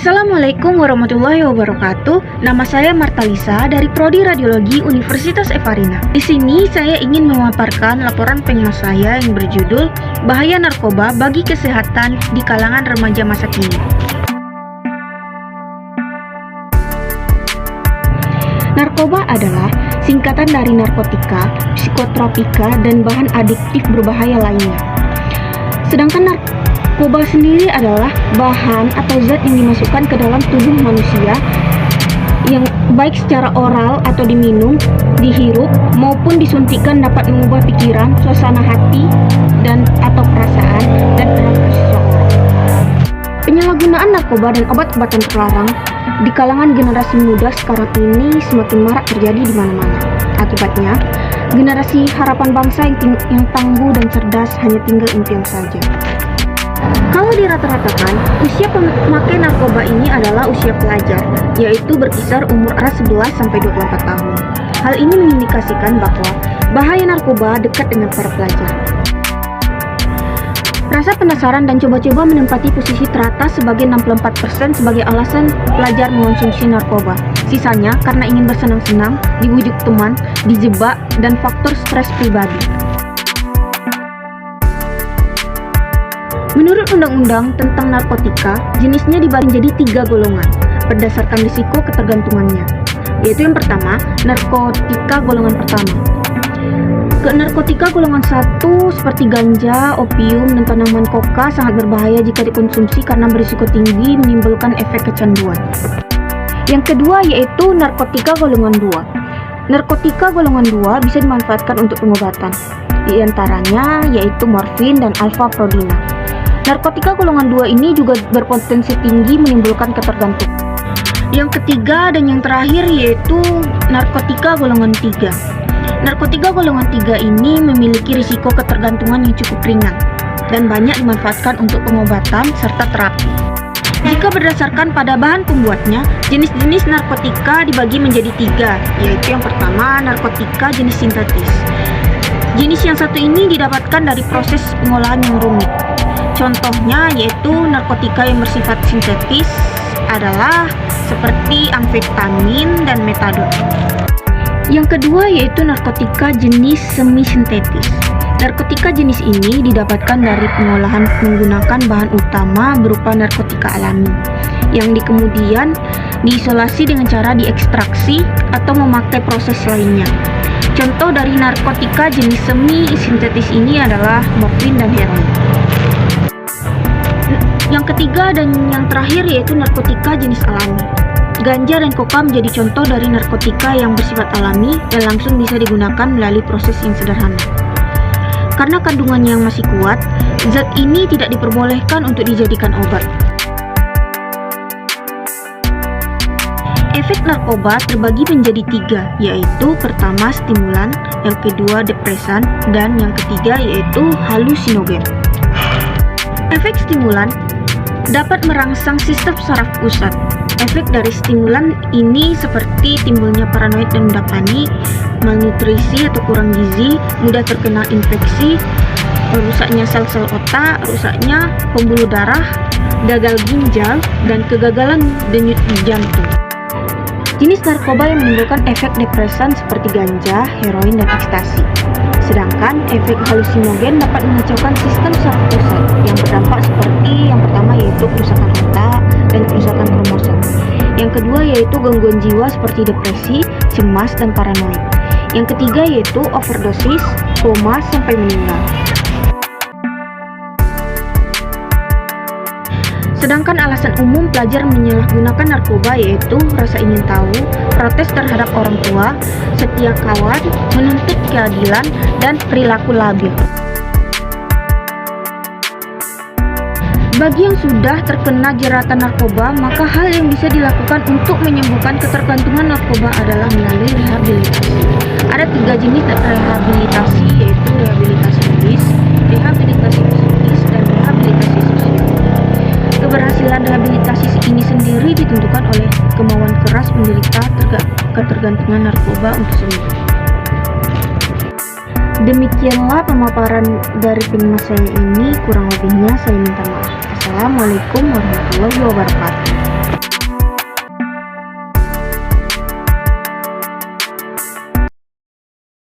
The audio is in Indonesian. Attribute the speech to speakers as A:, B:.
A: Assalamualaikum warahmatullahi wabarakatuh. Nama saya Martalisa dari Prodi Radiologi Universitas Evarina. Di sini saya ingin memaparkan laporan pengawas saya yang berjudul Bahaya Narkoba bagi Kesehatan di Kalangan Remaja Masa Kini. Narkoba adalah singkatan dari narkotika, psikotropika, dan bahan adiktif berbahaya lainnya. Sedangkan narkoba sendiri adalah bahan atau zat yang dimasukkan ke dalam tubuh manusia yang baik secara oral atau diminum, dihirup, maupun disuntikkan dapat mengubah pikiran, suasana hati, dan atau perasaan dan perilaku seseorang. Penyalahgunaan narkoba dan obat-obatan terlarang di kalangan generasi muda sekarang ini semakin marak terjadi di mana-mana. Akibatnya, generasi harapan bangsa yang tangguh dan cerdas hanya tinggal impian saja. Kalau dirata-ratakan, usia pemakai narkoba ini adalah usia pelajar, yaitu berkisar umur antara 11 sampai 24 tahun. Hal ini mengindikasikan bahwa bahaya narkoba dekat dengan para pelajar. Rasa penasaran dan coba-coba menempati posisi teratas sebagai 64% sebagai alasan pelajar mengonsumsi narkoba. Sisanya karena ingin bersenang-senang, dibujuk teman, dijebak, dan faktor stres pribadi. Menurut Undang-Undang tentang Narkotika, jenisnya dibagi menjadi 3 golongan berdasarkan risiko ketergantungannya, yaitu yang pertama, narkotika golongan pertama. Narkotika golongan 1 seperti ganja, opium, dan tanaman koka sangat berbahaya jika dikonsumsi karena berisiko tinggi menimbulkan efek kecanduan. Yang kedua yaitu narkotika golongan 2. Narkotika golongan 2 bisa dimanfaatkan untuk pengobatan, di antaranya yaitu morfin dan alfa-prodina. Narkotika golongan 2 ini juga berpotensi tinggi menimbulkan ketergantungan. Yang ketiga dan yang terakhir yaitu narkotika golongan 3. Narkotika golongan 3 ini memiliki risiko ketergantungan yang cukup ringan dan banyak dimanfaatkan untuk pengobatan serta terapi. Jika berdasarkan pada bahan pembuatnya, jenis-jenis narkotika dibagi menjadi 3, yaitu yang pertama narkotika jenis sintetis. Jenis yang satu ini didapatkan dari proses pengolahan yang rumit. Contohnya yaitu narkotika yang bersifat sintetis adalah seperti amfetamin dan metadon. Yang kedua yaitu narkotika jenis semi-sintetis. Narkotika jenis ini didapatkan dari pengolahan menggunakan bahan utama berupa narkotika alami yang kemudian diisolasi dengan cara diekstraksi atau memakai proses lainnya. Contoh dari narkotika jenis semi-sintetis ini adalah morfin dan heroin. Yang ketiga dan yang terakhir yaitu narkotika jenis alami. Ganja dan koka menjadi contoh dari narkotika yang bersifat alami dan langsung bisa digunakan melalui proses yang sederhana. Karena kandungannya yang masih kuat, zat ini tidak diperbolehkan untuk dijadikan obat. Efek narkoba terbagi menjadi 3, yaitu pertama stimulan, yang kedua depresan, dan yang ketiga yaitu halusinogen. Efek stimulan dapat merangsang sistem saraf pusat. Efek dari stimulan ini seperti timbulnya paranoid dan mudah panik, malnutrisi atau kurang gizi, mudah terkena infeksi, rusaknya sel-sel otak, rusaknya pembuluh darah, gagal ginjal, dan kegagalan denyut jantung. Jenis narkoba yang menimbulkan efek depresan seperti ganja, heroin, dan ekstasi. Sedangkan efek halusinogen dapat mengacaukan sistem saraf pusat yang berdampak seperti yang pertama yaitu kerusakan otak dan kerusakan kromosom. Yang kedua yaitu gangguan jiwa seperti depresi, cemas, dan paranoid. Yang ketiga yaitu overdosis, koma, sampai meninggal. Sedangkan alasan umum pelajar menyalahgunakan narkoba yaitu rasa ingin tahu, protes terhadap orang tua, setia kawan, menuntut keadilan, dan perilaku labil. Bagi yang sudah terkena jeratan narkoba, maka hal yang bisa dilakukan untuk menyembuhkan ketergantungan narkoba adalah melalui rehabilitasi. Ada 3 jenis rehabilitasi yaitu rehabilitasi medis, rehabilitasi psikis, dan rehabilitasi sosial. Keberhasilan rehabilitasi ini sendiri ditentukan oleh kemauan keras penderita ketergantungan narkoba untuk sembuh. Demikianlah pemaparan dari pengawas saya ini, kurang lebihnya saya minta maaf. Assalamualaikum warahmatullahi wabarakatuh.